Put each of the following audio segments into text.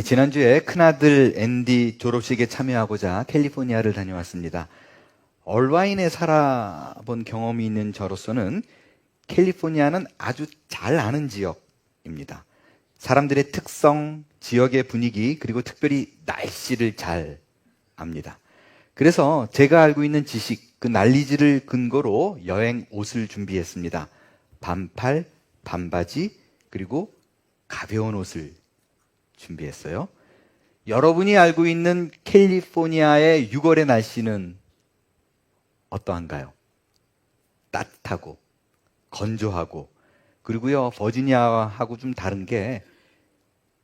지난주에 큰아들 앤디 졸업식에 참여하고자 캘리포니아를 다녀왔습니다. 얼바인에 살아본 경험이 있는 저로서는 캘리포니아는 아주 잘 아는 지역입니다. 사람들의 특성, 지역의 분위기, 그리고 특별히 날씨를 잘 압니다. 그래서 제가 알고 있는 지식, 그 난리지를 근거로 여행 옷을 준비했습니다. 반팔, 반바지, 그리고 가벼운 옷을 준비했어요. 여러분이 알고 있는 캘리포니아의 6월의 날씨는 어떠한가요? 따뜻하고 건조하고, 그리고요 버지니아하고 좀 다른 게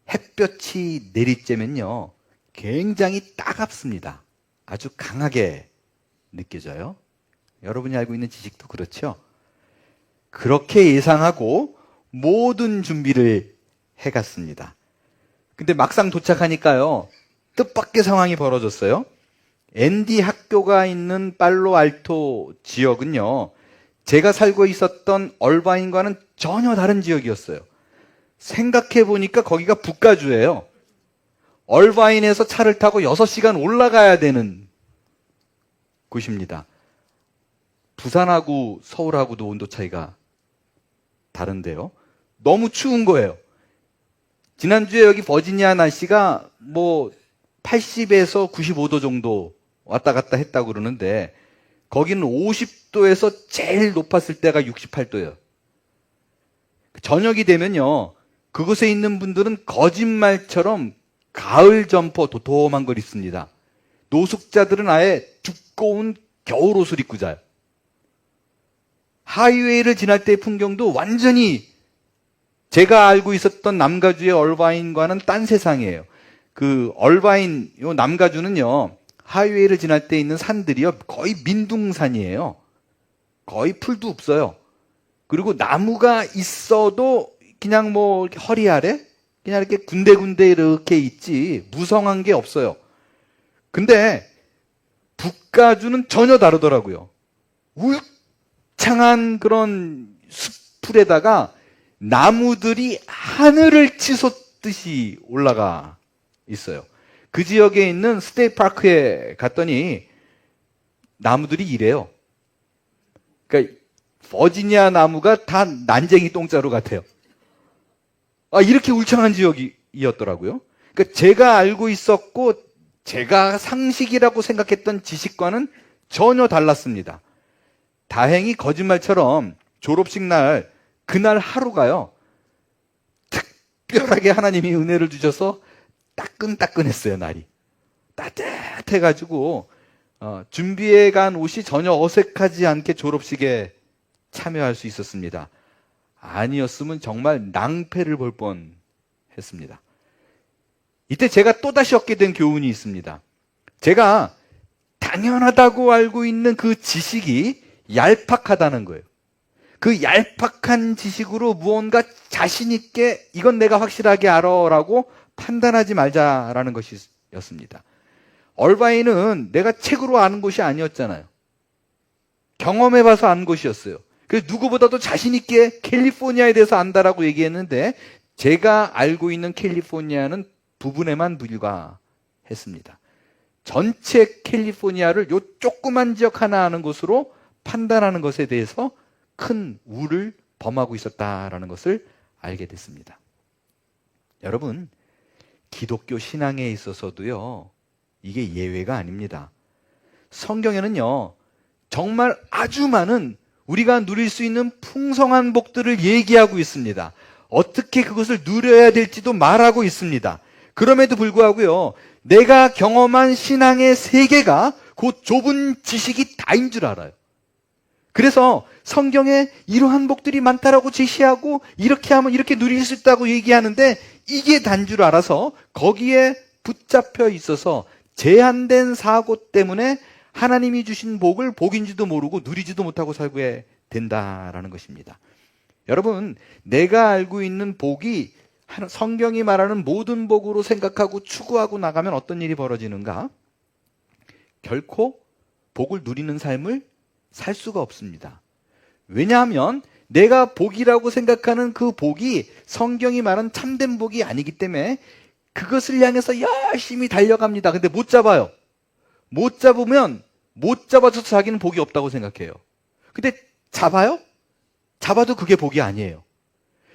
햇볕이 내리쬐면요 굉장히 따갑습니다. 아주 강하게 느껴져요. 여러분이 알고 있는 지식도 그렇죠? 그렇게 예상하고 모든 준비를 해갔습니다. 근데 막상 도착하니까요 뜻밖의 상황이 벌어졌어요. 앤디 학교가 있는 팔로알토 지역은요 제가 살고 있었던 얼바인과는 전혀 다른 지역이었어요. 생각해 보니까 거기가 북가주예요. 얼바인에서 차를 타고 6시간 올라가야 되는 곳입니다. 부산하고 서울하고도 온도 차이가 다른데요. 너무 추운 거예요. 지난주에 여기 버지니아 날씨가 80에서 95도 정도 왔다 갔다 했다고 그러는데 거기는 50도에서 제일 높았을 때가 68도예요. 저녁이 되면요 그곳에 있는 분들은 거짓말처럼 가을 점퍼 도톰한 걸 입습니다. 노숙자들은 아예 두꺼운 겨울옷을 입고 자요. 하이웨이를 지날 때의 풍경도 완전히 제가 알고 있었던 남가주의 얼바인과는 딴 세상이에요. 그 얼바인 요 남가주는요 하이웨이를 지날 때 있는 산들이요 거의 민둥산이에요. 거의 풀도 없어요. 그리고 나무가 있어도 그냥 허리 아래 그냥 이렇게 군데군데 이렇게 있지 무성한 게 없어요. 근데 북가주는 전혀 다르더라고요. 울창한 그런 숲풀에다가 나무들이 하늘을 치솟듯이 올라가 있어요. 그 지역에 있는 스테이트 파크에 갔더니 나무들이 이래요. 그러니까 버지니아 나무가 다 난쟁이 똥자루 같아요. 이렇게 울창한 지역이었더라고요. 그러니까 제가 알고 있었고 제가 상식이라고 생각했던 지식과는 전혀 달랐습니다. 다행히 거짓말처럼 졸업식 날 그날 하루가요 특별하게 하나님이 은혜를 주셔서 따끈따끈했어요. 날이 따뜻해가지고 준비해 간 옷이 전혀 어색하지 않게 졸업식에 참여할 수 있었습니다. 아니었으면 정말 낭패를 볼 뻔했습니다. 이때 제가 또다시 얻게 된 교훈이 있습니다. 제가 당연하다고 알고 있는 그 지식이 얄팍하다는 거예요. 그 얄팍한 지식으로 무언가 자신 있게 이건 내가 확실하게 알아라고 판단하지 말자라는 것이었습니다. 얼바인은 내가 책으로 아는 것이 아니었잖아요. 경험해봐서 아는 것이었어요. 그래서 누구보다도 자신 있게 캘리포니아에 대해서 안다라고 얘기했는데 제가 알고 있는 캘리포니아는 부분에만 불과했습니다. 전체 캘리포니아를 요 조그만 지역 하나 아는 것으로 판단하는 것에 대해서 큰 우를 범하고 있었다라는 것을 알게 됐습니다. 여러분, 기독교 신앙에 있어서도요, 이게 예외가 아닙니다. 성경에는요, 정말 아주 많은 우리가 누릴 수 있는 풍성한 복들을 얘기하고 있습니다. 어떻게 그것을 누려야 될지도 말하고 있습니다. 그럼에도 불구하고요, 내가 경험한 신앙의 세계가 그 좁은 지식이 다인 줄 알아요. 그래서 성경에 이러한 복들이 많다라고 제시하고 이렇게 하면 이렇게 누릴 수 있다고 얘기하는데 이게 단 줄 알아서 거기에 붙잡혀 있어서 제한된 사고 때문에 하나님이 주신 복을 복인지도 모르고 누리지도 못하고 살고 된다라는 것입니다. 여러분, 내가 알고 있는 복이 성경이 말하는 모든 복으로 생각하고 추구하고 나가면 어떤 일이 벌어지는가? 결코 복을 누리는 삶을 살 수가 없습니다. 왜냐하면 내가 복이라고 생각하는 그 복이 성경이 말한 참된 복이 아니기 때문에 그것을 향해서 열심히 달려갑니다. 근데 못 잡아요. 못 잡으면 못 잡아서 자기는 복이 없다고 생각해요. 근데 잡아요? 잡아도 그게 복이 아니에요.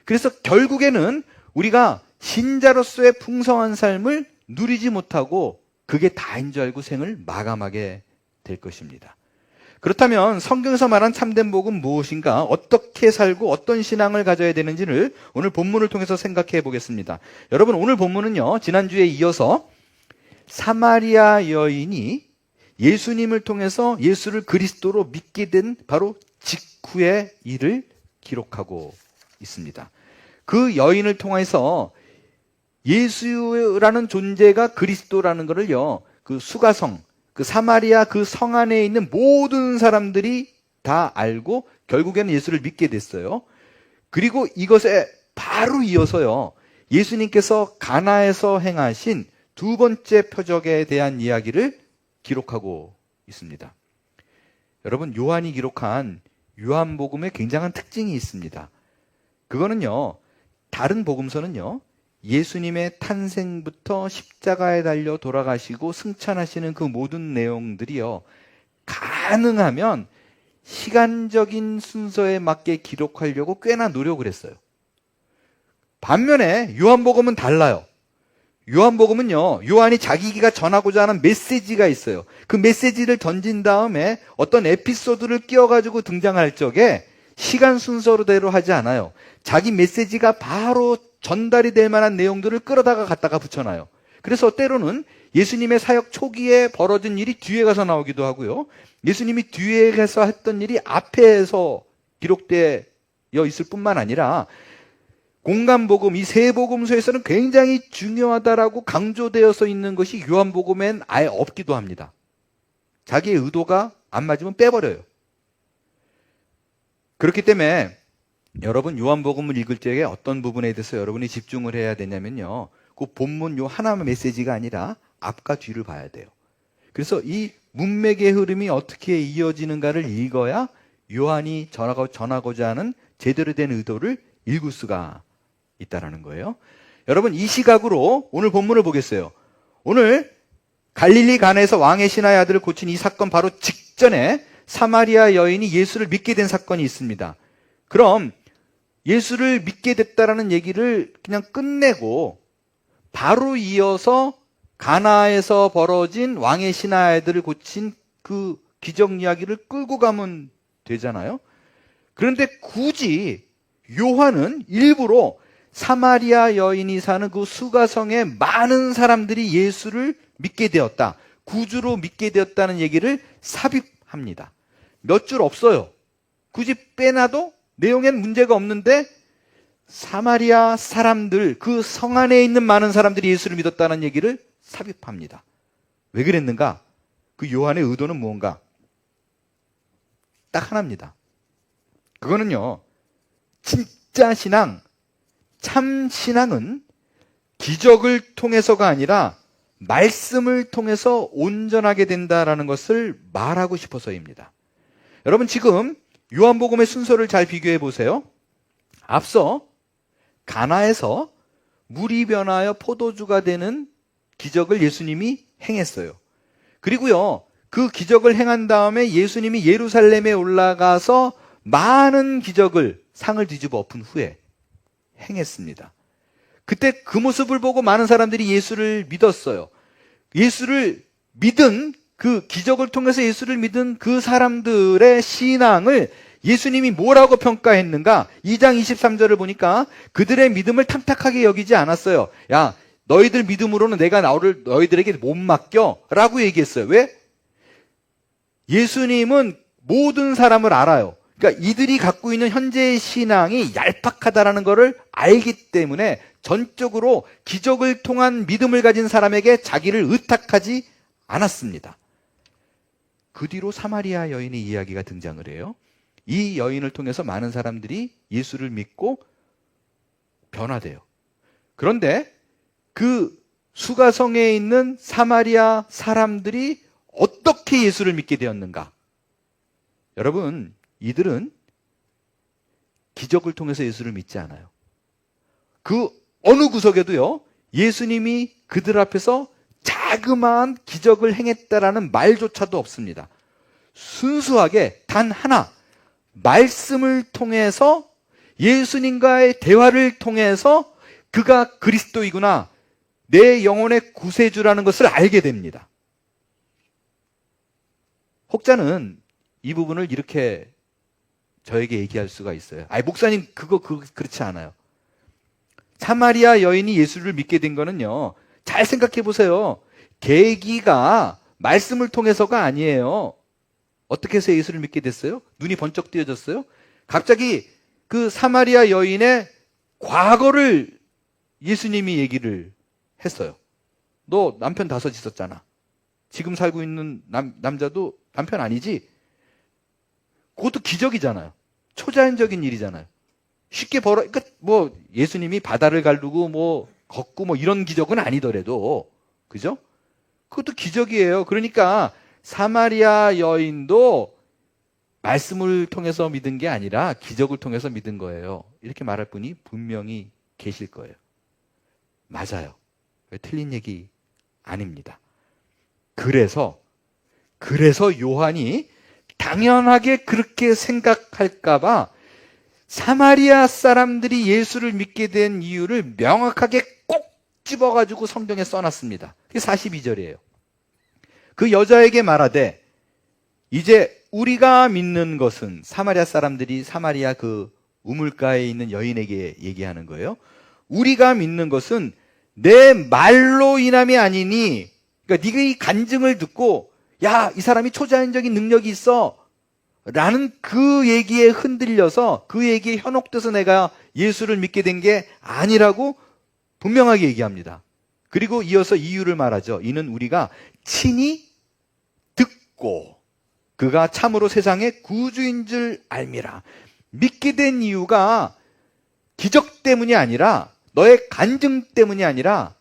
그래서 결국에는 우리가 신자로서의 풍성한 삶을 누리지 못하고 그게 다인 줄 알고 생을 마감하게 될 것입니다. 그렇다면 성경에서 말한 참된 복은 무엇인가? 어떻게 살고 어떤 신앙을 가져야 되는지를 오늘 본문을 통해서 생각해 보겠습니다. 여러분, 오늘 본문은요, 지난주에 이어서 사마리아 여인이 예수님을 통해서 예수를 그리스도로 믿게 된 바로 직후의 일을 기록하고 있습니다. 그 여인을 통해서 예수라는 존재가 그리스도라는 것을요, 그 수가성, 그 사마리아 그 성 안에 있는 모든 사람들이 다 알고 결국에는 예수를 믿게 됐어요. 그리고 이것에 바로 이어서요, 예수님께서 가나에서 행하신 두 번째 표적에 대한 이야기를 기록하고 있습니다. 여러분, 요한이 기록한 요한복음에 굉장한 특징이 있습니다. 그거는요, 다른 복음서는요, 예수님의 탄생부터 십자가에 달려 돌아가시고 승천하시는 그 모든 내용들이요, 가능하면 시간적인 순서에 맞게 기록하려고 꽤나 노력을 했어요. 반면에 요한복음은 달라요. 요한복음은요, 요한이 자기가 전하고자 하는 메시지가 있어요. 그 메시지를 던진 다음에 어떤 에피소드를 끼워가지고 등장할 적에 시간 순서대로 하지 않아요. 자기 메시지가 바로 전달이 될 만한 내용들을 끌어다가 갖다가 붙여놔요. 그래서 때로는 예수님의 사역 초기에 벌어진 일이 뒤에 가서 나오기도 하고요, 예수님이 뒤에 가서 했던 일이 앞에서 기록되어 있을 뿐만 아니라 공간복음, 이 세 복음서에서는 굉장히 중요하다라고 강조되어서 있는 것이 요한복음엔 아예 없기도 합니다. 자기의 의도가 안 맞으면 빼버려요. 그렇기 때문에 여러분, 요한복음을 읽을 적에 어떤 부분에 대해서 여러분이 집중을 해야 되냐면요, 그 본문 요 하나의 메시지가 아니라 앞과 뒤를 봐야 돼요. 그래서 이 문맥의 흐름이 어떻게 이어지는가를 읽어야 요한이 전하고자 하는 제대로 된 의도를 읽을 수가 있다라는 거예요. 여러분, 이 시각으로 오늘 본문을 보겠어요. 오늘 갈릴리 가나에서 왕의 신하의 아들을 고친 이 사건 바로 직전에 사마리아 여인이 예수를 믿게 된 사건이 있습니다. 그럼 예수를 믿게 됐다라는 얘기를 그냥 끝내고 바로 이어서 가나에서 벌어진 왕의 신하의 아들을 고친 그 기적 이야기를 끌고 가면 되잖아요. 그런데 굳이 요한은 일부러 사마리아 여인이 사는 그 수가성에 많은 사람들이 예수를 믿게 되었다, 구주로 믿게 되었다는 얘기를 삽입합니다. 몇 줄 없어요. 굳이 빼놔도 내용엔 문제가 없는데 사마리아 사람들, 그 성 안에 있는 많은 사람들이 예수를 믿었다는 얘기를 삽입합니다. 왜 그랬는가? 그 요한의 의도는 무언가? 딱 하나입니다. 그거는요, 진짜 신앙, 참 신앙은 기적을 통해서가 아니라 말씀을 통해서 온전하게 된다라는 것을 말하고 싶어서입니다. 여러분, 지금 요한복음의 순서를 잘 비교해 보세요. 앞서 가나에서 물이 변하여 포도주가 되는 기적을 예수님이 행했어요. 그리고요, 그 기적을 행한 다음에 예수님이 예루살렘에 올라가서 많은 기적을 상을 뒤집어 엎은 후에 행했습니다. 그때 그 모습을 보고 많은 사람들이 예수를 믿었어요. 예수를 믿은, 그 기적을 통해서 예수를 믿은 그 사람들의 신앙을 예수님이 뭐라고 평가했는가? 2장 23절을 보니까 그들의 믿음을 탐탁하게 여기지 않았어요. 야, 너희들 믿음으로는 내가 너희들에게 못 맡겨 라고 얘기했어요. 왜? 예수님은 모든 사람을 알아요. 그러니까 이들이 갖고 있는 현재의 신앙이 얄팍하다라는 것을 알기 때문에 전적으로 기적을 통한 믿음을 가진 사람에게 자기를 의탁하지 않았습니다. 그 뒤로 사마리아 여인의 이야기가 등장을 해요. 이 여인을 통해서 많은 사람들이 예수를 믿고 변화돼요. 그런데 그 수가성에 있는 사마리아 사람들이 어떻게 예수를 믿게 되었는가? 여러분, 이들은 기적을 통해서 예수를 믿지 않아요. 그 어느 구석에도요, 예수님이 그들 앞에서 자그마한 기적을 행했다라는 말조차도 없습니다. 순수하게 단 하나, 말씀을 통해서, 예수님과의 대화를 통해서 그가 그리스도이구나, 내 영혼의 구세주라는 것을 알게 됩니다. 혹자는 이 부분을 이렇게 저에게 얘기할 수가 있어요. 목사님, 그렇지 않아요. 사마리아 여인이 예수를 믿게 된 거는요, 잘 생각해 보세요. 계기가 말씀을 통해서가 아니에요. 어떻게 해서 예수를 믿게 됐어요? 눈이 번쩍 뜨여졌어요? 갑자기 그 사마리아 여인의 과거를 예수님이 얘기를 했어요. 너 남편 5 있었잖아. 지금 살고 있는 남자도 남편 아니지? 그것도 기적이잖아요. 초자연적인 일이잖아요. 쉽게 그러니까 예수님이 바다를 가르고 걷고 이런 기적은 아니더라도, 그죠? 그것도 기적이에요. 그러니까 사마리아 여인도 말씀을 통해서 믿은 게 아니라 기적을 통해서 믿은 거예요. 이렇게 말할 분이 분명히 계실 거예요. 맞아요. 틀린 얘기 아닙니다. 그래서 요한이 당연하게 그렇게 생각할까봐 사마리아 사람들이 예수를 믿게 된 이유를 명확하게 꼭 집어가지고 성경에 써놨습니다. 그게 42절이에요. 그 여자에게 말하되, 이제 우리가 믿는 것은, 사마리아 사람들이 사마리아 그 우물가에 있는 여인에게 얘기하는 거예요. 우리가 믿는 것은 내 말로 인함이 아니니, 그러니까 네가 이 간증을 듣고 야, 이 사람이 초자연적인 능력이 있어 라는 그 얘기에 흔들려서, 그 얘기에 현혹돼서 내가 예수를 믿게 된 게 아니라고 분명하게 얘기합니다. 그리고 이어서 이유를 말하죠. 이는 우리가 친히 듣고 그가 참으로 세상의 구주인 줄 알미라. 믿게 된 이유가 기적 때문이 아니라, 너의 간증 때문이 아니라,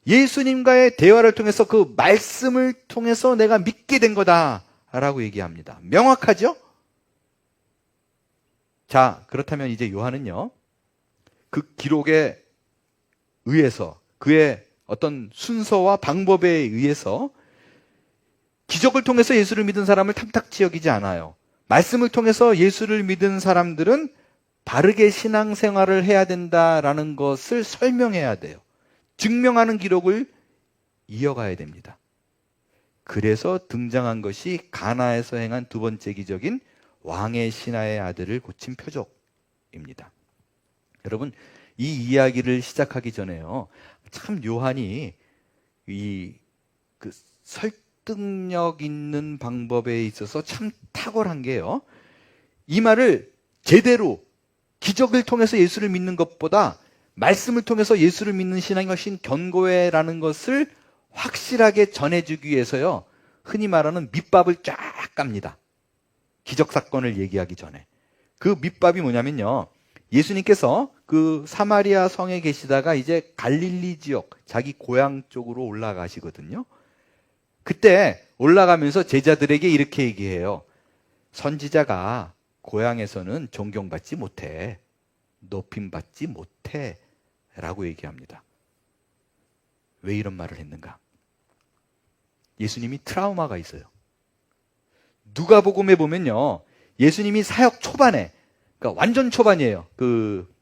예수님과의 대화를 통해서 그 말씀을 통해서 내가 믿게 된 거다라고 얘기합니다. 명확하죠? 자, 그렇다면 이제 요한은요, 그 기록에 의해서, 그의 어떤 순서와 방법에 의해서 기적을 통해서 예수를 믿은 사람을 탐탁지 여기지 않아요. 말씀을 통해서 예수를 믿은 사람들은 바르게 신앙생활을 해야 된다라는 것을 설명해야 돼요. 증명하는 기록을 이어가야 됩니다. 그래서 등장한 것이 가나에서 행한 2번째 기적인 왕의 신하의 아들을 고친 표적입니다. 여러분, 이 이야기를 시작하기 전에요, 참 요한이 그 설득력 있는 방법에 있어서 참 탁월한 게요, 이 말을 제대로 기적을 통해서 예수를 믿는 것보다 말씀을 통해서 예수를 믿는 신앙이 훨씬 견고해라는 것을 확실하게 전해주기 위해서요, 흔히 말하는 밑밥을 쫙 깝니다. 기적 사건을 얘기하기 전에. 그 밑밥이 뭐냐면요, 예수님께서 그 사마리아 성에 계시다가 이제 갈릴리 지역, 자기 고향 쪽으로 올라가시거든요. 그때 올라가면서 제자들에게 이렇게 얘기해요. 선지자가 고향에서는 존경받지 못해, 높임받지 못해 라고 얘기합니다. 왜 이런 말을 했는가? 예수님이 트라우마가 있어요. 누가복음에 보면요, 예수님이 사역 초반에, 그러니까 완전 초반이에요. 그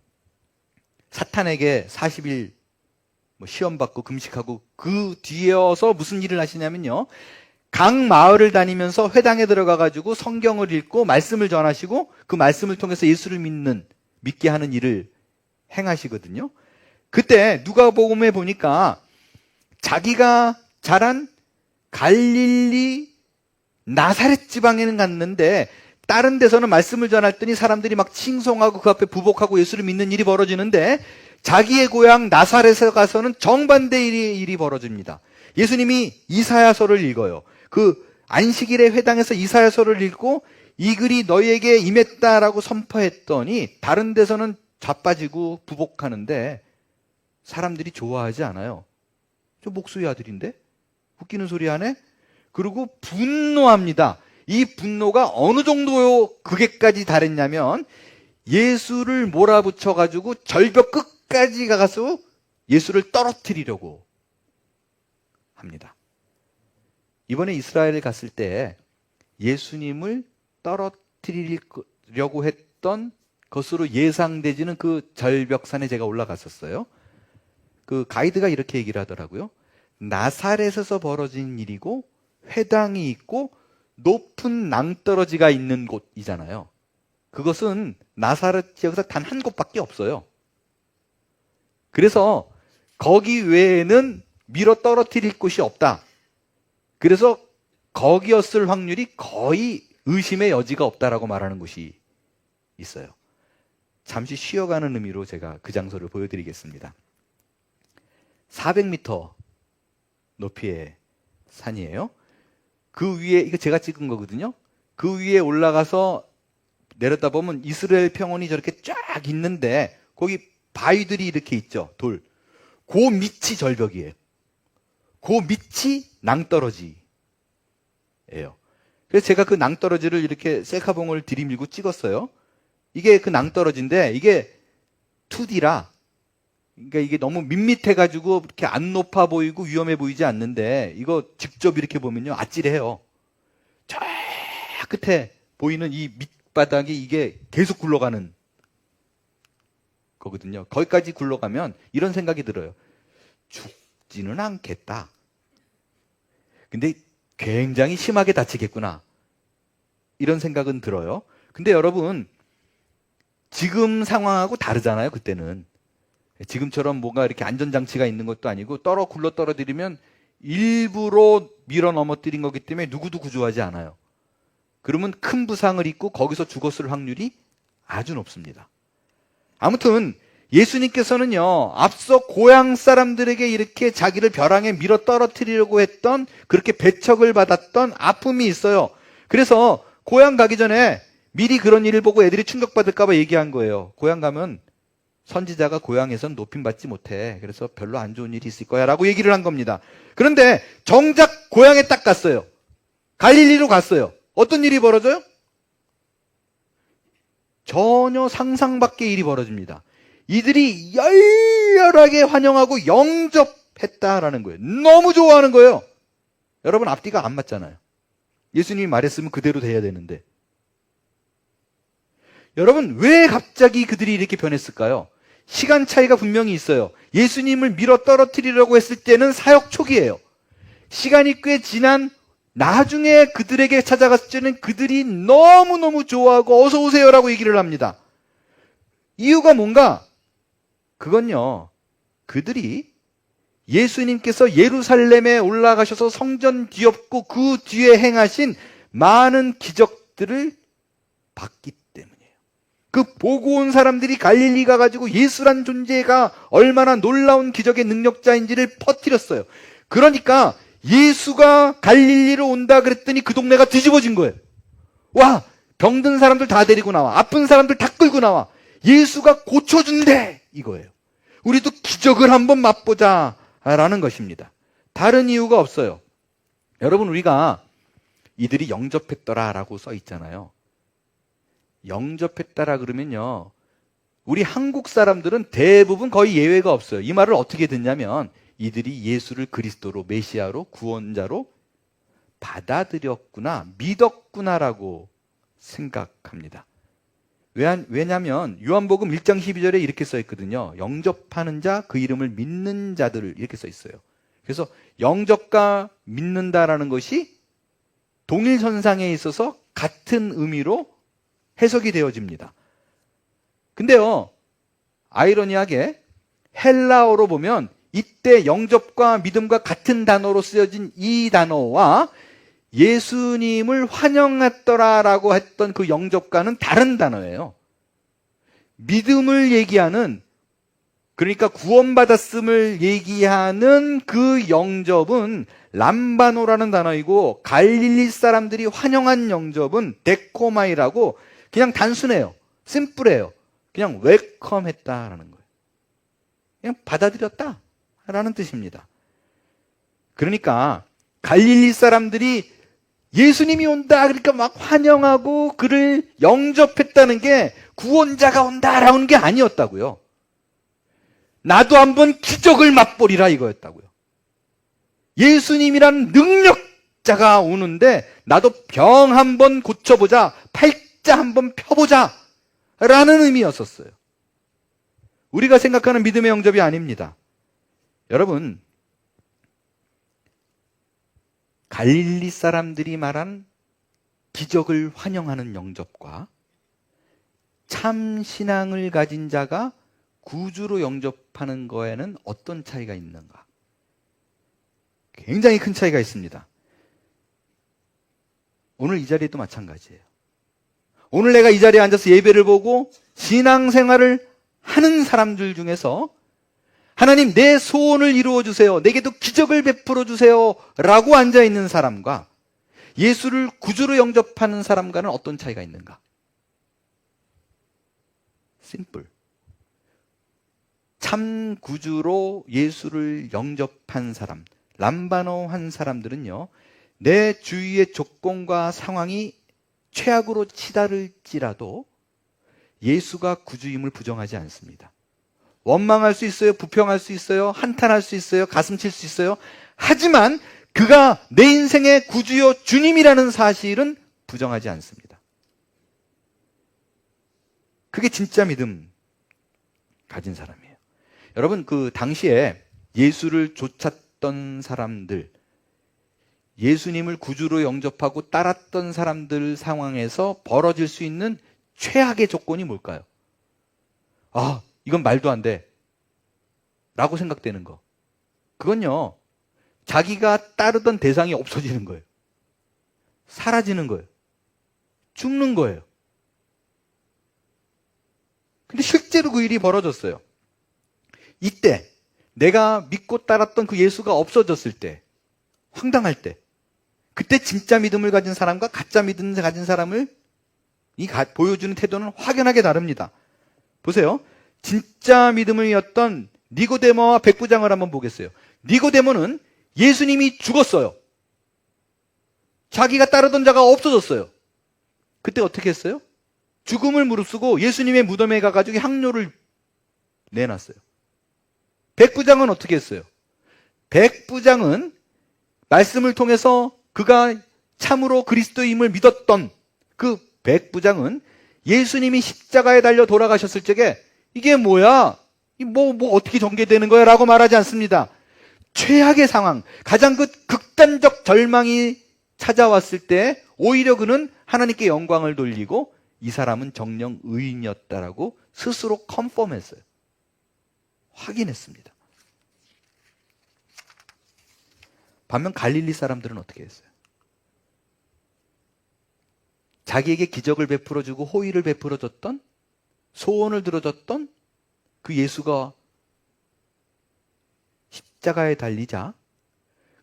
사탄에게 40일 시험 받고 금식하고 그 뒤에서 무슨 일을 하시냐면요, 각 마을을 다니면서 회당에 들어가가지고 성경을 읽고 말씀을 전하시고 그 말씀을 통해서 예수를 믿게 하는 일을 행하시거든요. 그때 누가복음에 보니까 자기가 자란 갈릴리 나사렛 지방에는 갔는데, 다른 데서는 말씀을 전할 더니 사람들이 막 칭송하고 그 앞에 부복하고 예수를 믿는 일이 벌어지는데, 자기의 고향 나사렛에 가서는 정반대의 일이 벌어집니다. 예수님이 이사야서를 읽어요. 그 안식일에 회당에서 이사야서를 읽고 이 글이 너희에게 임했다라고 선포했더니 다른 데서는 자빠지고 부복하는데 사람들이 좋아하지 않아요. 저 목수의 아들인데? 웃기는 소리 하네? 그리고 분노합니다. 이 분노가 어느 정도 극에까지 달했냐면 예수를 몰아붙여가지고 절벽 끝까지 가서 예수를 떨어뜨리려고 합니다. 이번에 이스라엘에 갔을 때 예수님을 떨어뜨리려고 했던 것으로 예상되지는 그 절벽산에 제가 올라갔었어요. 그 가이드가 이렇게 얘기를 하더라고요. 나사렛에서 벌어진 일이고 회당이 있고 높은 낭떠러지가 있는 곳이잖아요. 그것은 나사렛 지역에서 단 한 곳밖에 없어요. 그래서 거기 외에는 밀어 떨어뜨릴 곳이 없다. 그래서 거기였을 확률이 거의 의심의 여지가 없다라고 말하는 곳이 있어요. 잠시 쉬어가는 의미로 제가 그 장소를 보여드리겠습니다. 400m 높이의 산이에요. 그 위에, 이거 제가 찍은 거거든요. 그 위에 올라가서 내려다보면 이스라엘 평원이 저렇게 쫙 있는데 거기 바위들이 이렇게 있죠. 돌. 그 밑이 절벽이에요. 그 밑이 낭떠러지예요. 그래서 제가 그 낭떠러지를 이렇게 셀카봉을 들이밀고 찍었어요. 이게 그 낭떠러지인데 이게 2D라 그러니까 이게 너무 밋밋해가지고 이렇게 안 높아 보이고 위험해 보이지 않는데 이거 직접 이렇게 보면요 아찔해요. 저 끝에 보이는 이 밑바닥이 이게 계속 굴러가는 거거든요. 거기까지 굴러가면 이런 생각이 들어요. 죽지는 않겠다. 근데 굉장히 심하게 다치겠구나. 이런 생각은 들어요. 근데 여러분 지금 상황하고 다르잖아요. 그때는. 지금처럼 뭔가 이렇게 안전장치가 있는 것도 아니고 굴러 떨어뜨리면 일부러 밀어 넘어뜨린 거기 때문에 누구도 구조하지 않아요. 그러면 큰 부상을 입고 거기서 죽었을 확률이 아주 높습니다. 아무튼 예수님께서는요 앞서 고향 사람들에게 이렇게 자기를 벼랑에 밀어 떨어뜨리려고 했던 그렇게 배척을 받았던 아픔이 있어요. 그래서 고향 가기 전에 미리 그런 일을 보고 애들이 충격받을까 봐 얘기한 거예요. 고향 가면 선지자가 고향에선 높임받지 못해. 그래서 별로 안 좋은 일이 있을 거야 라고 얘기를 한 겁니다. 그런데 정작 고향에 딱 갔어요. 갈릴리로 갔어요. 어떤 일이 벌어져요? 전혀 상상 밖의 일이 벌어집니다. 이들이 열렬하게 환영하고 영접했다라는 거예요. 너무 좋아하는 거예요. 여러분 앞뒤가 안 맞잖아요. 예수님이 말했으면 그대로 돼야 되는데. 여러분 왜 갑자기 그들이 이렇게 변했을까요? 시간 차이가 분명히 있어요. 예수님을 밀어 떨어뜨리려고 했을 때는 사역 초기예요. 시간이 꽤 지난 나중에 그들에게 찾아갔을 때는 그들이 너무너무 좋아하고 어서 오세요라고 얘기를 합니다. 이유가 뭔가? 그건요. 그들이 예수님께서 예루살렘에 올라가셔서 성전 뒤엎고 그 뒤에 행하신 많은 기적들을 봤기 때문이에요. 그 보고 온 사람들이 갈릴리 가가지고 예수란 존재가 얼마나 놀라운 기적의 능력자인지를 퍼뜨렸어요. 그러니까 예수가 갈릴리로 온다 그랬더니 그 동네가 뒤집어진 거예요. 와, 병든 사람들 다 데리고 나와. 아픈 사람들 다 끌고 나와. 예수가 고쳐준대. 이거예요. 우리도 기적을 한번 맛보자 라는 것입니다. 다른 이유가 없어요. 여러분 우리가 이들이 영접했더라 라고 써 있잖아요. 영접했다라 그러면요 우리 한국 사람들은 대부분 거의 예외가 없어요. 이 말을 어떻게 듣냐면 이들이 예수를 그리스도로 메시아로 구원자로 받아들였구나 믿었구나라고 생각합니다. 왜냐하면 요한복음 1장 12절에 이렇게 써 있거든요. 영접하는 자 그 이름을 믿는 자들 이렇게 써 있어요. 그래서 영접과 믿는다라는 것이 동일선상에 있어서 같은 의미로 해석이 되어집니다. 근데요 아이러니하게 헬라어로 보면 이때 영접과 믿음과 같은 단어로 쓰여진 이 단어와 예수님을 환영했더라라고 했던 그 영접과는 다른 단어예요. 믿음을 얘기하는 그러니까 구원받았음을 얘기하는 그 영접은 람바노라는 단어이고 갈릴리 사람들이 환영한 영접은 데코마이라고 그냥 단순해요. 심플해요. 그냥 웰컴했다라는 거예요. 그냥 받아들였다라는 뜻입니다. 그러니까 갈릴리 사람들이 예수님이 온다 그러니까 막 환영하고 그를 영접했다는 게 구원자가 온다라는 게 아니었다고요. 나도 한번 기적을 맛보리라 이거였다고요. 예수님이란 능력자가 오는데 나도 병 한번 고쳐보자, 팔자 한번 펴보자 라는 의미였었어요. 우리가 생각하는 믿음의 영접이 아닙니다. 여러분, 갈릴리 사람들이 말한 기적을 환영하는 영접과 참 신앙을 가진 자가 구주로 영접하는 거에는 어떤 차이가 있는가? 굉장히 큰 차이가 있습니다. 오늘 이 자리에도 마찬가지예요. 오늘 내가 이 자리에 앉아서 예배를 보고 신앙생활을 하는 사람들 중에서 하나님 내 소원을 이루어 주세요, 내게도 기적을 베풀어 주세요 라고 앉아있는 사람과 예수를 구주로 영접하는 사람과는 어떤 차이가 있는가? 심플. 참 구주로 예수를 영접한 사람, 람바노 한 사람들은요, 내 주위의 조건과 상황이 최악으로 치달을지라도 예수가 구주임을 부정하지 않습니다. 원망할 수 있어요, 부평할 수 있어요, 한탄할 수 있어요, 가슴 칠 수 있어요. 하지만 그가 내 인생의 구주요 주님이라는 사실은 부정하지 않습니다. 그게 진짜 믿음 가진 사람이에요. 여러분, 그 당시에 예수를 쫓았던 사람들, 예수님을 구주로 영접하고 따랐던 사람들 상황에서 벌어질 수 있는 최악의 조건이 뭘까요? 아, 이건 말도 안 돼 라고 생각되는 거. 그건요, 자기가 따르던 대상이 없어지는 거예요. 사라지는 거예요. 죽는 거예요. 근데 실제로 그 일이 벌어졌어요. 이때 내가 믿고 따랐던 그 예수가 없어졌을 때, 황당할 때, 그때 진짜 믿음을 가진 사람과 가짜 믿음을 가진 사람을 보여주는 태도는 확연하게 다릅니다. 보세요. 진짜 믿음이었던 니고데모와 백부장을 한번 보겠어요. 니고데모는 예수님이 죽었어요. 자기가 따르던 자가 없어졌어요. 그때 어떻게 했어요? 죽음을 무릅쓰고 예수님의 무덤에 가가지고 향료를 내놨어요. 백부장은 어떻게 했어요? 백부장은 말씀을 통해서 그가 참으로 그리스도임을 믿었던 그 백부장은 예수님이 십자가에 달려 돌아가셨을 적에 이게 뭐야? 뭐 어떻게 전개되는 거야? 라고 말하지 않습니다. 최악의 상황, 가장 그 극단적 절망이 찾아왔을 때 오히려 그는 하나님께 영광을 돌리고 이 사람은 정령 의인이었다라고 스스로 컨펌했어요. 확인했습니다. 반면 갈릴리 사람들은 어떻게 했어요? 자기에게 기적을 베풀어주고 호의를 베풀어줬던, 소원을 들어줬던 그 예수가 십자가에 달리자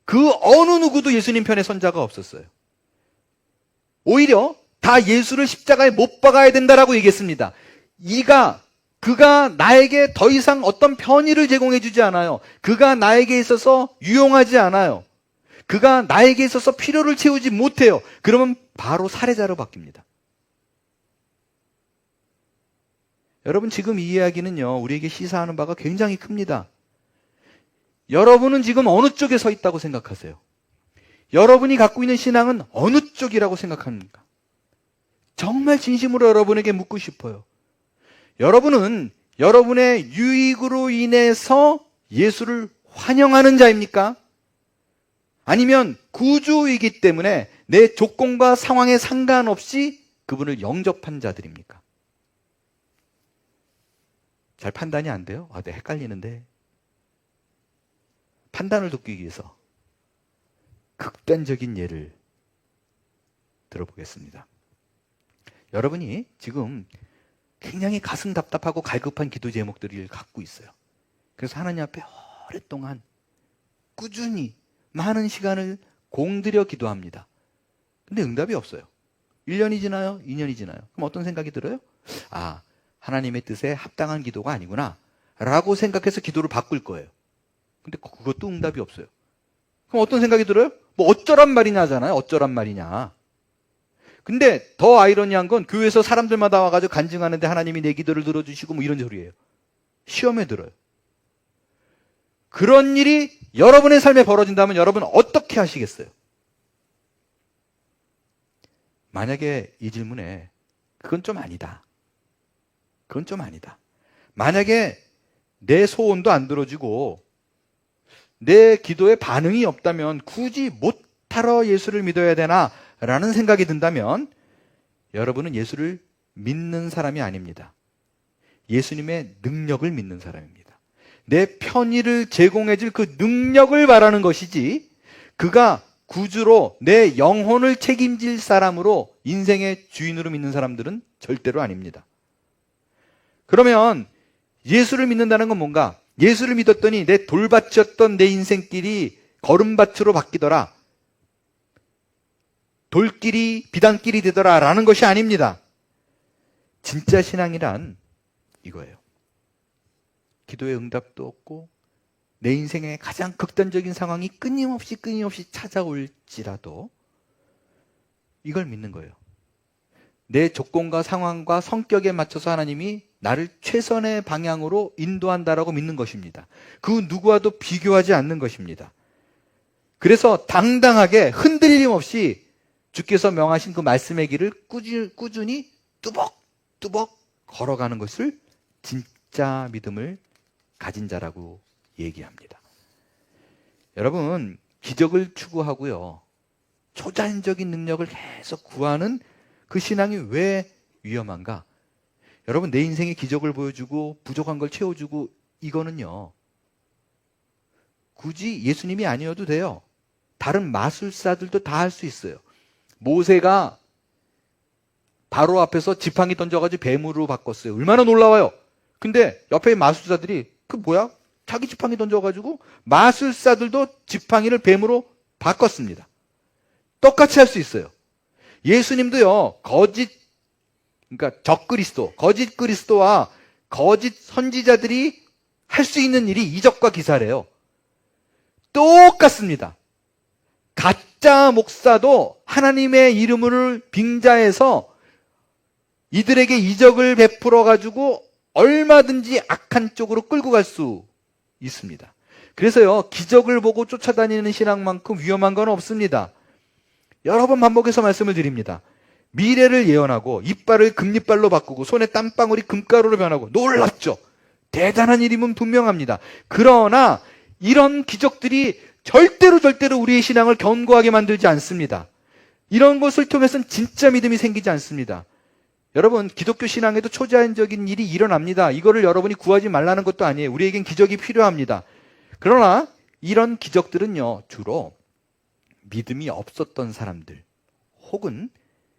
그 어느 누구도 예수님 편에 선 자가 없었어요. 오히려 다 예수를 십자가에 못 박아야 된다라고 얘기했습니다. 그가 나에게 더 이상 어떤 편의를 제공해 주지 않아요. 그가 나에게 있어서 유용하지 않아요. 그가 나에게 있어서 필요를 채우지 못해요. 그러면 바로 살해자로 바뀝니다. 여러분, 지금 이 이야기는요, 우리에게 시사하는 바가 굉장히 큽니다. 여러분은 지금 어느 쪽에 서 있다고 생각하세요? 여러분이 갖고 있는 신앙은 어느 쪽이라고 생각합니까? 정말 진심으로 여러분에게 묻고 싶어요. 여러분은 여러분의 유익으로 인해서 예수를 환영하는 자입니까? 아니면 구주이기 때문에 내 조건과 상황에 상관없이 그분을 영접한 자들입니까? 잘 판단이 안 돼요? 내가 헷갈리는데. 판단을 돕기 위해서 극단적인 예를 들어보겠습니다. 여러분이 지금 굉장히 가슴 답답하고 갈급한 기도 제목들을 갖고 있어요. 그래서 하나님 앞에 오랫동안 꾸준히 많은 시간을 공들여 기도합니다. 근데 응답이 없어요. 1년이 지나요? 2년이 지나요? 그럼 어떤 생각이 들어요? 하나님의 뜻에 합당한 기도가 아니구나 라고 생각해서 기도를 바꿀 거예요. 근데 그것도 응답이 없어요. 그럼 어떤 생각이 들어요? 어쩌란 말이냐 하잖아요. 어쩌란 말이냐. 근데 더 아이러니한 건 교회에서 사람들마다 와가지고 간증하는데 하나님이 내 기도를 들어주시고 이런 소리예요. 시험에 들어요. 그런 일이 여러분의 삶에 벌어진다면 여러분 어떻게 하시겠어요? 만약에 이 질문에 그건 좀 아니다. 그건 좀 아니다. 만약에 내 소원도 안 들어지고 내 기도에 반응이 없다면 굳이 못하러 예수를 믿어야 되나? 라는 생각이 든다면 여러분은 예수를 믿는 사람이 아닙니다. 예수님의 능력을 믿는 사람입니다. 내 편의를 제공해 줄 그 능력을 바라는 것이지 그가 구주로 내 영혼을 책임질 사람으로 인생의 주인으로 믿는 사람들은 절대로 아닙니다. 그러면 예수를 믿는다는 건 뭔가? 예수를 믿었더니 내 돌밭이었던 내 인생길이 걸음밭으로 바뀌더라. 돌길이 비단길이 되더라 라는 것이 아닙니다. 진짜 신앙이란 이거예요. 기도의 응답도 없고 내 인생의 가장 극단적인 상황이 끊임없이 찾아올지라도 이걸 믿는 거예요. 내 조건과 상황과 성격에 맞춰서 하나님이 나를 최선의 방향으로 인도한다라고 믿는 것입니다. 그 누구와도 비교하지 않는 것입니다. 그래서 당당하게 흔들림 없이 주께서 명하신 그 말씀의 길을 꾸준히 뚜벅뚜벅 걸어가는 것을 진짜 믿음을 가진 자라고 얘기합니다. 여러분, 기적을 추구하고요, 초자연적인 능력을 계속 구하는 그 신앙이 왜 위험한가? 여러분, 내 인생에 기적을 보여주고 부족한 걸 채워주고 이거는요, 굳이 예수님이 아니어도 돼요. 다른 마술사들도 다 할 수 있어요. 모세가 바로 앞에서 지팡이 던져가지고 뱀으로 바꿨어요. 얼마나 놀라워요. 근데 옆에 마술사들이 그 뭐야? 자기 지팡이 던져가지고 마술사들도 지팡이를 뱀으로 바꿨습니다. 똑같이 할 수 있어요. 예수님도요, 그러니까 적그리스도, 거짓 그리스도와 거짓 선지자들이 할 수 있는 일이 이적과 기사래요. 똑같습니다. 가짜 목사도 하나님의 이름을 빙자해서 이들에게 이적을 베풀어 가지고 얼마든지 악한 쪽으로 끌고 갈 수 있습니다. 그래서요, 기적을 보고 쫓아다니는 신앙만큼 위험한 건 없습니다. 여러 번 반복해서 말씀을 드립니다. 미래를 예언하고 이빨을 금이빨로 바꾸고 손에 땀방울이 금가루로 변하고 놀랍죠? 대단한 일임은 분명합니다. 그러나 이런 기적들이 절대로 우리의 신앙을 견고하게 만들지 않습니다. 이런 것을 통해서는 진짜 믿음이 생기지 않습니다. 여러분, 기독교 신앙에도 초자연적인 일이 일어납니다. 이거를 여러분이 구하지 말라는 것도 아니에요. 우리에겐 기적이 필요합니다. 그러나 이런 기적들은요, 주로 믿음이 없었던 사람들 혹은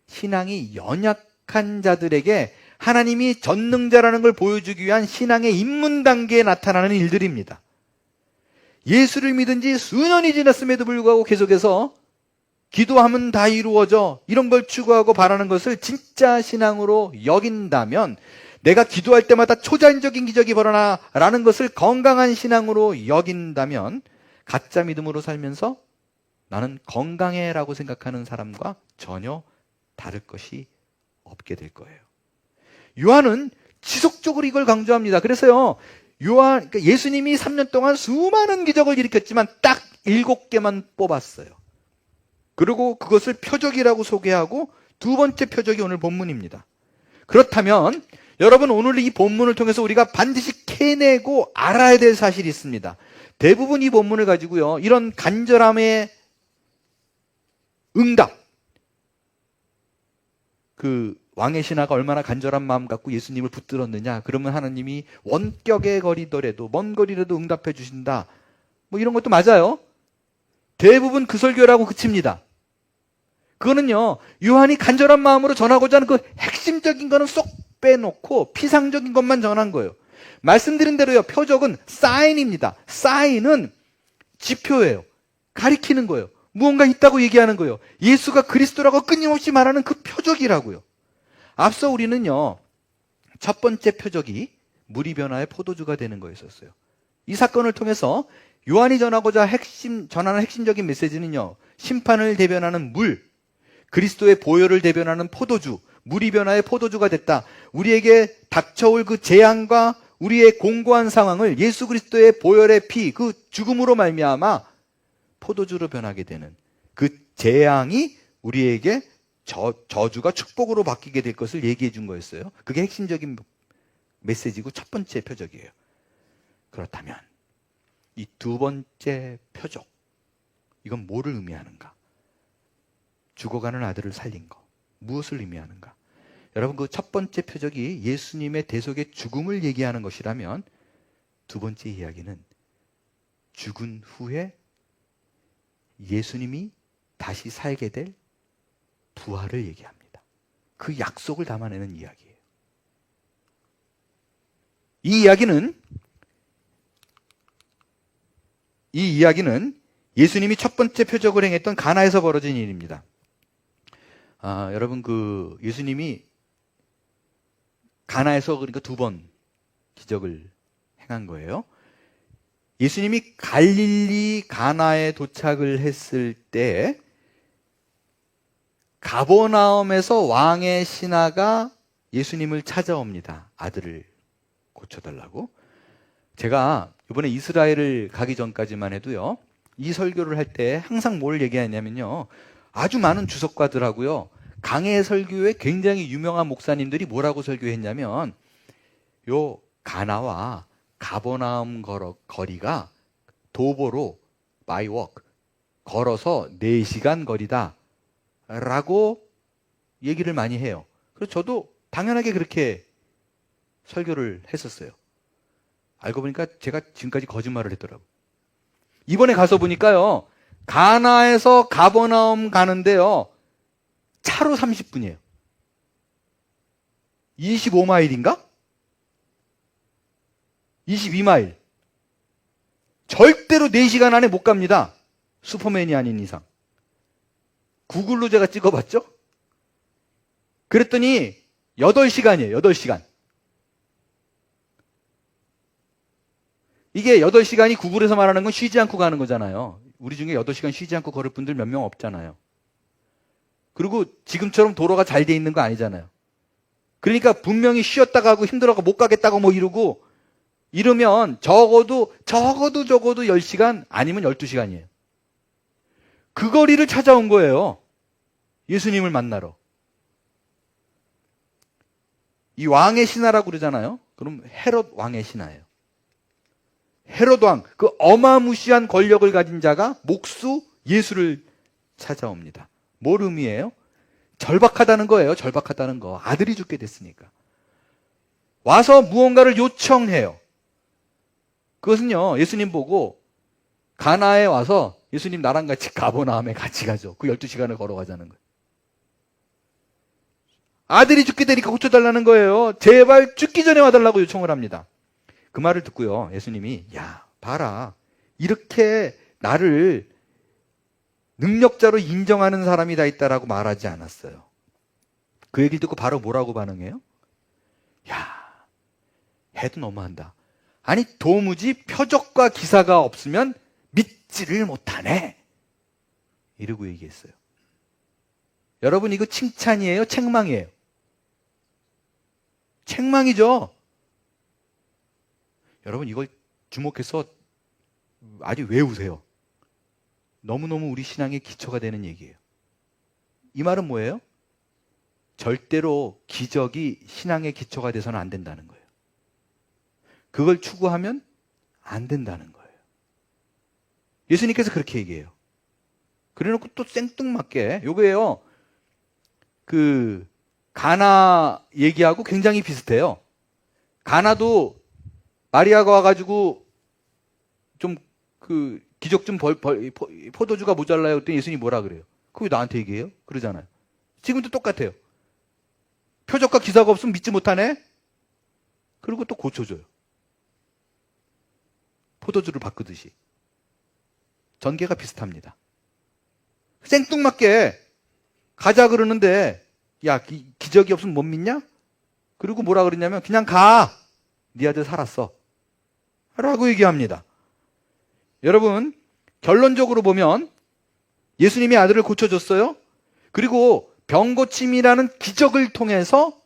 신앙이 연약한 자들에게 하나님이 전능자라는 걸 보여주기 위한 신앙의 입문 단계에 나타나는 일들입니다. 예수를 믿은 지 수년이 지났음에도 불구하고 계속해서 기도하면 다 이루어져, 이런 걸 추구하고 바라는 것을 진짜 신앙으로 여긴다면, 내가 기도할 때마다 초자연적인 기적이 벌어나라는 것을 건강한 신앙으로 여긴다면, 가짜 믿음으로 살면서 나는 건강해라고 생각하는 사람과 전혀 다를 것이 없게 될 거예요. 요한은 지속적으로 이걸 강조합니다. 그래서요, 그러니까 예수님이 3년 동안 수많은 기적을 일으켰지만 딱 7개만 뽑았어요. 그리고 그것을 표적이라고 소개하고 두 번째 표적이 오늘 본문입니다. 그렇다면 여러분, 오늘 이 본문을 통해서 우리가 반드시 캐내고 알아야 될 사실이 있습니다. 대부분 이 본문을 가지고요, 이런 간절함의 응답, 그 왕의 신하가 얼마나 간절한 마음 갖고 예수님을 붙들었느냐, 그러면 하나님이 원격의 거리더라도 먼 거리라도 응답해 주신다, 뭐 이런 것도 맞아요. 대부분 그 설교라고 그칩니다. 그거는요, 요한이 간절한 마음으로 전하고자 하는 그 핵심적인 거는 쏙 빼놓고 피상적인 것만 전한 거예요. 말씀드린 대로요, 표적은 사인입니다. 사인은 지표예요. 가리키는 거예요. 무언가 있다고 얘기하는 거예요. 예수가 그리스도라고 끊임없이 말하는 그 표적이라고요. 앞서 우리는요, 첫 번째 표적이 물이 변화의 포도주가 되는 거였었어요. 이 사건을 통해서 요한이 전하고자 전하는 핵심적인 메시지는요, 심판을 대변하는 물, 그리스도의 보혈을 대변하는 포도주, 물이 변화의 포도주가 됐다. 우리에게 닥쳐올 그 재앙과 우리의 공고한 상황을 예수 그리스도의 보혈의 피, 그 죽음으로 말미암아 포도주로 변하게 되는 그 재앙이 우리에게 저주가 축복으로 바뀌게 될 것을 얘기해 준 거였어요. 그게 핵심적인 메시지고 첫 번째 표적이에요. 그렇다면 이 두 번째 표적, 이건 뭐를 의미하는가? 죽어가는 아들을 살린 거, 무엇을 의미하는가? 여러분, 그 첫 번째 표적이 예수님의 대속의 죽음을 얘기하는 것이라면 두 번째 이야기는 죽은 후에 예수님이 다시 살게 될 부활을 얘기합니다. 그 약속을 담아내는 이야기예요. 이 이야기는 예수님이 첫 번째 표적을 행했던 가나에서 벌어진 일입니다. 여러분, 예수님이 가나에서 그러니까 두 번 기적을 행한 거예요. 예수님이 갈릴리 가나에 도착을 했을 때 가버나움에서 왕의 신하가 예수님을 찾아옵니다. 아들을 고쳐달라고. 제가 이번에 이스라엘을 가기 전까지만 해도요, 이 설교를 할 때 항상 뭘 얘기하냐면요, 아주 많은 주석가들하고요, 강해 설교에 굉장히 유명한 목사님들이 뭐라고 설교했냐면, 요 가나와 가버나움 거리가 도보로 by walk 걸어서 4시간 거리다 라고 얘기를 많이 해요. 그래서 저도 당연하게 그렇게 설교를 했었어요. 알고 보니까 제가 지금까지 거짓말을 했더라고요. 이번에 가서 보니까요, 가나에서 가버나움 가는데요, 차로 30분이에요. 25마일인가? 22마일. 절대로 4시간 안에 못 갑니다. 슈퍼맨이 아닌 이상. 구글로 제가 찍어봤죠? 그랬더니 8시간이에요. 8시간. 이게 8시간이 구글에서 말하는 건 쉬지 않고 가는 거잖아요. 우리 중에 8시간 쉬지 않고 걸을 분들 몇 명 없잖아요. 그리고 지금처럼 도로가 잘 돼 있는 거 아니잖아요. 그러니까 분명히 쉬었다 가고 힘들어가 못 가겠다고 뭐 이러면 적어도 10시간 아니면 12시간이에요. 그 거리를 찾아온 거예요. 예수님을 만나러. 이 왕의 신하라고 그러잖아요. 그럼 헤롯 왕의 신하예요. 헤롯 왕, 그 어마무시한 권력을 가진 자가 목수 예수를 찾아옵니다. 뭘 의미해요? 절박하다는 거예요. 절박하다는 거. 아들이 죽게 됐으니까. 와서 무언가를 요청해요. 그것은요, 예수님 보고 가나에 와서 예수님 나랑 같이 가버나움에 같이 가죠. 그 12시간을 걸어가자는 거예요. 아들이 죽게 되니까 고쳐달라는 거예요. 제발 죽기 전에 와달라고 요청을 합니다. 그 말을 듣고요, 예수님이, 야, 봐라. 이렇게 나를 능력자로 인정하는 사람이 다 있다라고 말하지 않았어요. 그 얘기를 듣고 바로 뭐라고 반응해요? 야, 해도 너무한다. 아니, 도무지 표적과 기사가 없으면 믿지를 못하네. 이러고 얘기했어요. 여러분, 이거 칭찬이에요? 책망이에요? 책망이죠? 여러분, 이걸 주목해서 아주 외우세요. 너무너무 우리 신앙의 기초가 되는 얘기예요. 이 말은 뭐예요? 절대로 기적이 신앙의 기초가 돼서는 안 된다는 거예요. 그걸 추구하면 안 된다는 거예요. 예수님께서 그렇게 얘기해요. 그래놓고 또 생뚱맞게, 요거예요. 가나 얘기하고 굉장히 비슷해요. 가나도 마리아가 와가지고 좀 기적 좀 포도주가 모자라요. 그랬더니 예수님이 뭐라 그래요? 그거 왜 나한테 얘기해요? 그러잖아요. 지금도 똑같아요. 표적과 기사가 없으면 믿지 못하네? 그리고 또 고쳐줘요. 포도주를 바꾸듯이. 전개가 비슷합니다. 생뚱맞게 가자 그러는데, 야, 기적이 없으면 못 믿냐? 그리고 뭐라 그러냐면, 그냥 가! 네 아들 살았어. 라고 얘기합니다. 여러분, 결론적으로 보면 예수님이 아들을 고쳐줬어요. 그리고 병고침이라는 기적을 통해서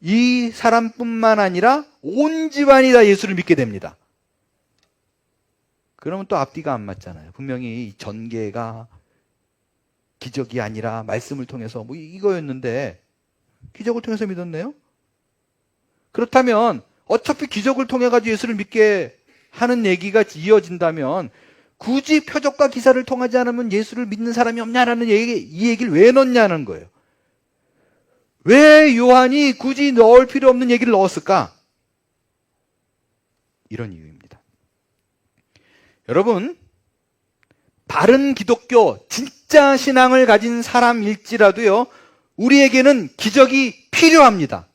이 사람뿐만 아니라 온 집안이 다 예수를 믿게 됩니다. 그러면 또 앞뒤가 안 맞잖아요. 분명히 이 전개가 기적이 아니라 말씀을 통해서 뭐 이거였는데 기적을 통해서 믿었네요? 그렇다면 어차피 기적을 통해 가지고 예수를 믿게 하는 얘기가 이어진다면 굳이 표적과 기사를 통하지 않으면 예수를 믿는 사람이 없냐라는 이 얘기를 왜 넣냐는 거예요. 왜 요한이 굳이 넣을 필요 없는 얘기를 넣었을까? 이런 이유입니다. 여러분, 바른 기독교, 진짜 신앙을 가진 사람일지라도요, 우리에게는 기적이 필요합니다.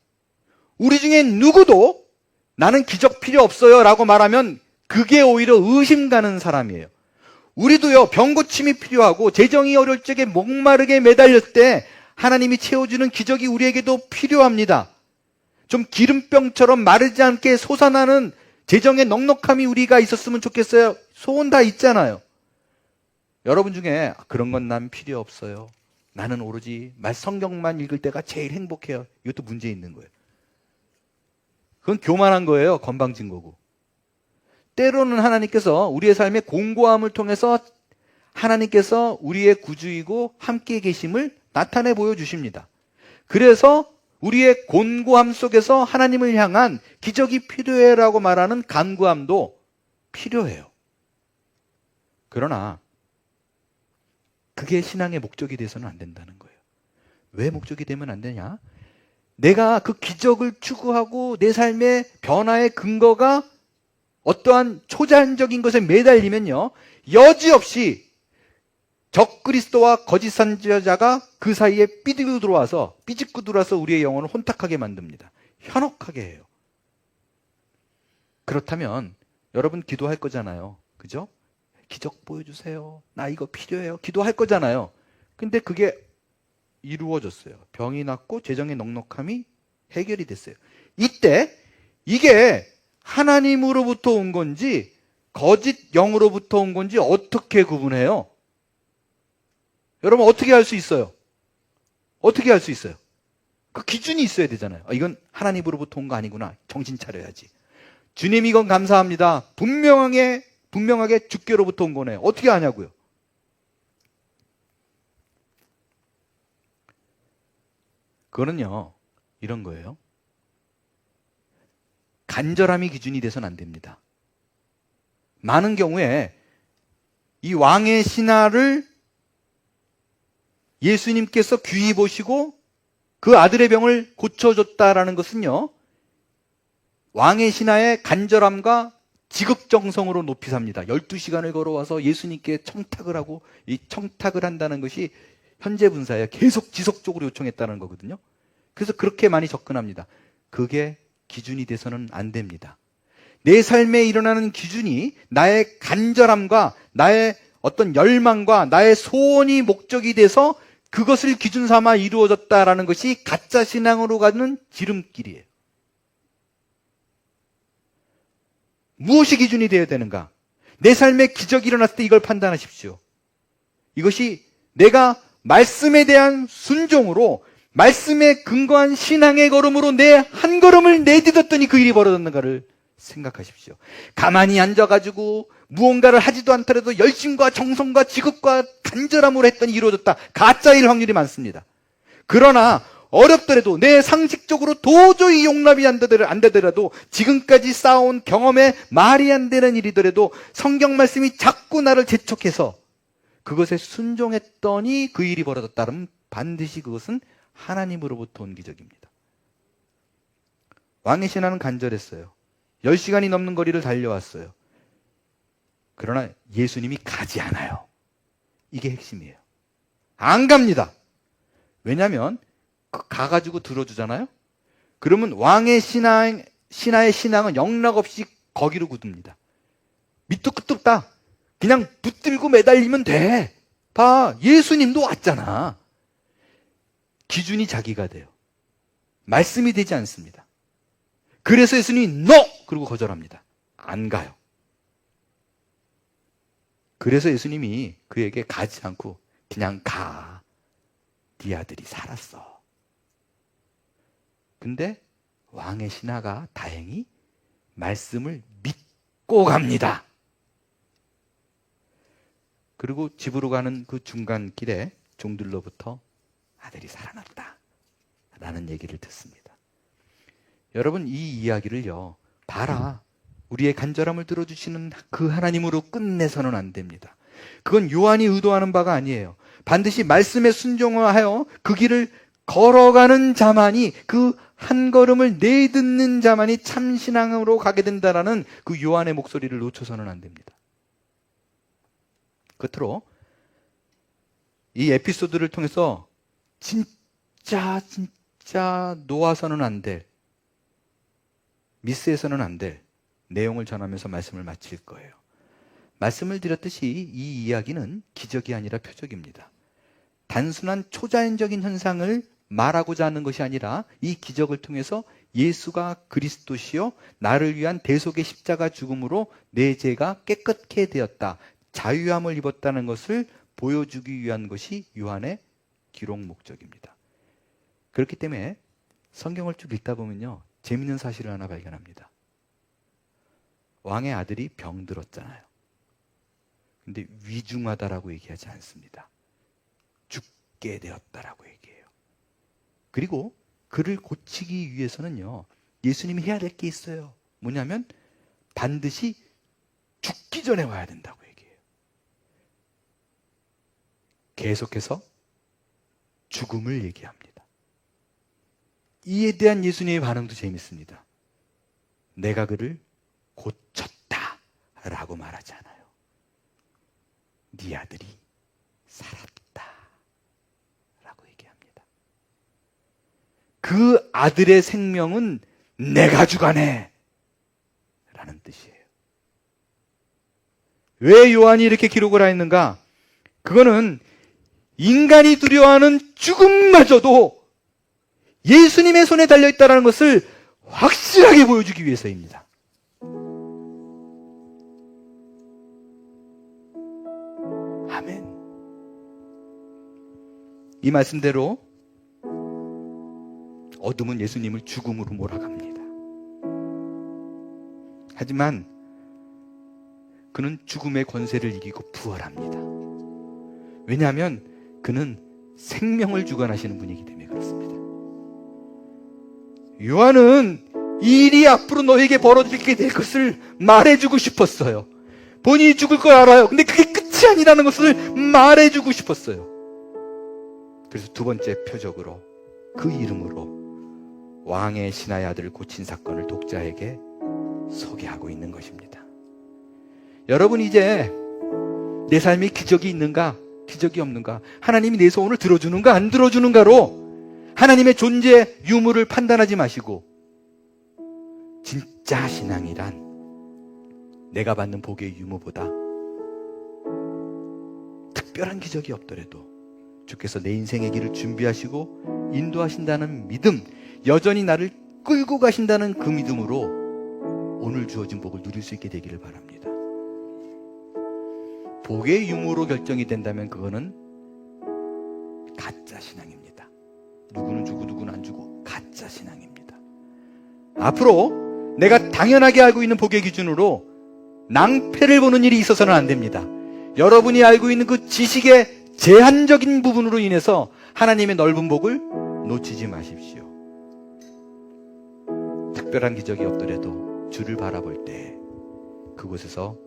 우리 중에 누구도 나는 기적 필요 없어요 라고 말하면 그게 오히려 의심 가는 사람이에요. 우리도요, 병 고침이 필요하고 재정이 어려울 적에 목마르게 매달렸을 때 하나님이 채워주는 기적이 우리에게도 필요합니다. 좀 기름병처럼 마르지 않게 솟아나는 재정의 넉넉함이 우리가 있었으면 좋겠어요. 소원 다 있잖아요. 여러분 중에 그런 건 난 필요 없어요. 나는 오로지 성경만 읽을 때가 제일 행복해요. 이것도 문제 있는 거예요. 그건 교만한 거예요. 건방진 거고. 때로는 하나님께서 우리의 삶의 공고함을 통해서 하나님께서 우리의 구주이고 함께 계심을 나타내 보여주십니다. 그래서 우리의 곤고함 속에서 하나님을 향한 기적이 필요해라고 말하는 간구함도 필요해요. 그러나 그게 신앙의 목적이 돼서는 안 된다는 거예요. 왜 목적이 되면 안 되냐? 내가 그 기적을 추구하고 내 삶의 변화의 근거가 어떠한 초자연적인 것에 매달리면요, 여지없이 적그리스도와 거짓 선지자가 그 사이에 삐지고 들어와서 우리의 영혼을 혼탁하게 만듭니다. 현혹하게 해요. 그렇다면 여러분 기도할 거잖아요. 그죠? 기적 보여주세요. 나 이거 필요해요. 기도할 거잖아요. 근데 그게 이루어졌어요. 병이 낫고 재정의 넉넉함이 해결이 됐어요. 이때 이게 하나님으로부터 온 건지 거짓 영으로부터 온 건지 어떻게 구분해요? 여러분 어떻게 할 수 있어요? 어떻게 할 수 있어요? 그 기준이 있어야 되잖아요. 이건 하나님으로부터 온 거 아니구나. 정신 차려야지. 주님 이건 감사합니다. 분명하게 주께로부터 온 거네요. 어떻게 하냐고요? 그거는요, 이런 거예요. 간절함이 기준이 돼서는 안 됩니다. 많은 경우에 이 왕의 신하를 예수님께서 귀히 보시고 그 아들의 병을 고쳐줬다라는 것은요, 왕의 신하의 간절함과 지극정성으로 높이 삽니다. 12시간을 걸어와서 예수님께 청탁을 하고, 이 청탁을 한다는 것이 현재 분사예요. 계속 지속적으로 요청했다는 거거든요. 그래서 그렇게 많이 접근합니다. 그게 기준이 돼서는 안 됩니다. 내 삶에 일어나는 기준이 나의 간절함과 나의 어떤 열망과 나의 소원이 목적이 돼서 그것을 기준 삼아 이루어졌다라는 것이 가짜 신앙으로 가는 지름길이에요. 무엇이 기준이 되어야 되는가? 내 삶에 기적이 일어났을 때 이걸 판단하십시오. 이것이 내가 말씀에 대한 순종으로 말씀에 근거한 신앙의 걸음으로 내 한 걸음을 내딛었더니 그 일이 벌어졌는가를 생각하십시오. 가만히 앉아가지고 무언가를 하지도 않더라도 열심과 정성과 지극과 간절함으로 했더니 이루어졌다. 가짜일 확률이 많습니다. 그러나 어렵더라도 내 상식적으로 도저히 용납이 안 되더라도 지금까지 쌓아온 경험에 말이 안 되는 일이더라도 성경 말씀이 자꾸 나를 재촉해서 그것에 순종했더니 그 일이 벌어졌다면 반드시 그것은 하나님으로부터 온 기적입니다. 왕의 신하는 간절했어요. 10시간이 넘는 거리를 달려왔어요. 그러나 예수님이 가지 않아요. 이게 핵심이에요. 안 갑니다. 왜냐하면 가가지고 들어주잖아요. 그러면 왕의 신하의 신앙은 영락없이 거기로 굳습니다. 밑도 끝도 없다. 그냥 붙들고 매달리면 돼. 봐, 예수님도 왔잖아. 기준이 자기가 돼요. 말씀이 되지 않습니다. 그래서 예수님이 NO! 그리고 거절합니다. 안 가요. 그래서 예수님이 그에게 가지 않고 그냥 가. 네 아들이 살았어. 근데 왕의 신하가 다행히 말씀을 믿고 갑니다. 그리고 집으로 가는 그 중간길에 종들로부터 아들이 살아났다 라는 얘기를 듣습니다. 여러분, 이 이야기를요, 봐라, 우리의 간절함을 들어주시는 그 하나님으로 끝내서는 안 됩니다. 그건 요한이 의도하는 바가 아니에요. 반드시 말씀에 순종하여 그 길을 걸어가는 자만이, 그 한 걸음을 내딛는 자만이 참신앙으로 가게 된다라는 그 요한의 목소리를 놓쳐서는 안 됩니다. 끝으로 이 에피소드를 통해서 진짜 놓아서는 안 될, 미스해서는 안 될 내용을 전하면서 말씀을 마칠 거예요. 말씀을 드렸듯이 이 이야기는 기적이 아니라 표적입니다. 단순한 초자연적인 현상을 말하고자 하는 것이 아니라 이 기적을 통해서 예수가 그리스도시요 나를 위한 대속의 십자가 죽음으로 내 죄가 깨끗게 되었다, 자유함을 입었다는 것을 보여주기 위한 것이 요한의 기록 목적입니다. 그렇기 때문에 성경을 쭉 읽다 보면요, 재밌는 사실을 하나 발견합니다. 왕의 아들이 병들었잖아요. 근데 위중하다라고 얘기하지 않습니다. 죽게 되었다라고 얘기해요. 그리고 그를 고치기 위해서는요, 예수님이 해야 될 게 있어요. 뭐냐면 반드시 죽기 전에 와야 된다고 얘기해요. 계속해서 죽음을 얘기합니다. 이에 대한 예수님의 반응도 재밌습니다. 내가 그를 고쳤다 라고 말하지 않아요. 네 아들이 살았다 라고 얘기합니다. 그 아들의 생명은 내가 주가네 라는 뜻이에요. 왜 요한이 이렇게 기록을 하였는가? 그거는 인간이 두려워하는 죽음마저도 예수님의 손에 달려있다는 것을 확실하게 보여주기 위해서입니다. 아멘. 이 말씀대로 어둠은 예수님을 죽음으로 몰아갑니다. 하지만 그는 죽음의 권세를 이기고 부활합니다. 왜냐하면 그는 생명을 주관하시는 분이기 때문에 그렇습니다. 요한은 이 일이 앞으로 너에게 벌어지게 될 것을 말해주고 싶었어요. 본인이 죽을 걸 알아요. 근데 그게 끝이 아니라는 것을 말해주고 싶었어요. 그래서 두 번째 표적으로, 그 이름으로 왕의 신하의 아들을 고친 사건을 독자에게 소개하고 있는 것입니다. 여러분, 이제 내 삶에 기적이 있는가, 기적이 없는가, 하나님이 내 소원을 들어주는가 안 들어주는가로 하나님의 존재 유무를 판단하지 마시고, 진짜 신앙이란 내가 받는 복의 유무보다 특별한 기적이 없더라도 주께서 내 인생의 길을 준비하시고 인도하신다는 믿음, 여전히 나를 끌고 가신다는 그 믿음으로 오늘 주어진 복을 누릴 수 있게 되기를 바랍니다. 복의 유무로 결정이 된다면 그거는 가짜 신앙입니다. 누구는 주고 누구는 안 주고 가짜 신앙입니다. 앞으로 내가 당연하게 알고 있는 복의 기준으로 낭패를 보는 일이 있어서는 안 됩니다. 여러분이 알고 있는 그 지식의 제한적인 부분으로 인해서 하나님의 넓은 복을 놓치지 마십시오. 특별한 기적이 없더라도 주를 바라볼 때 그곳에서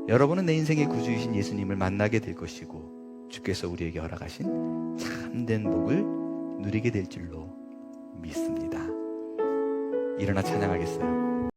여러분은 내 인생의 구주이신 예수님을 만나게 될 것이고, 주께서 우리에게 허락하신 참된 복을 누리게 될 줄로 믿습니다. 일어나 찬양하겠어요.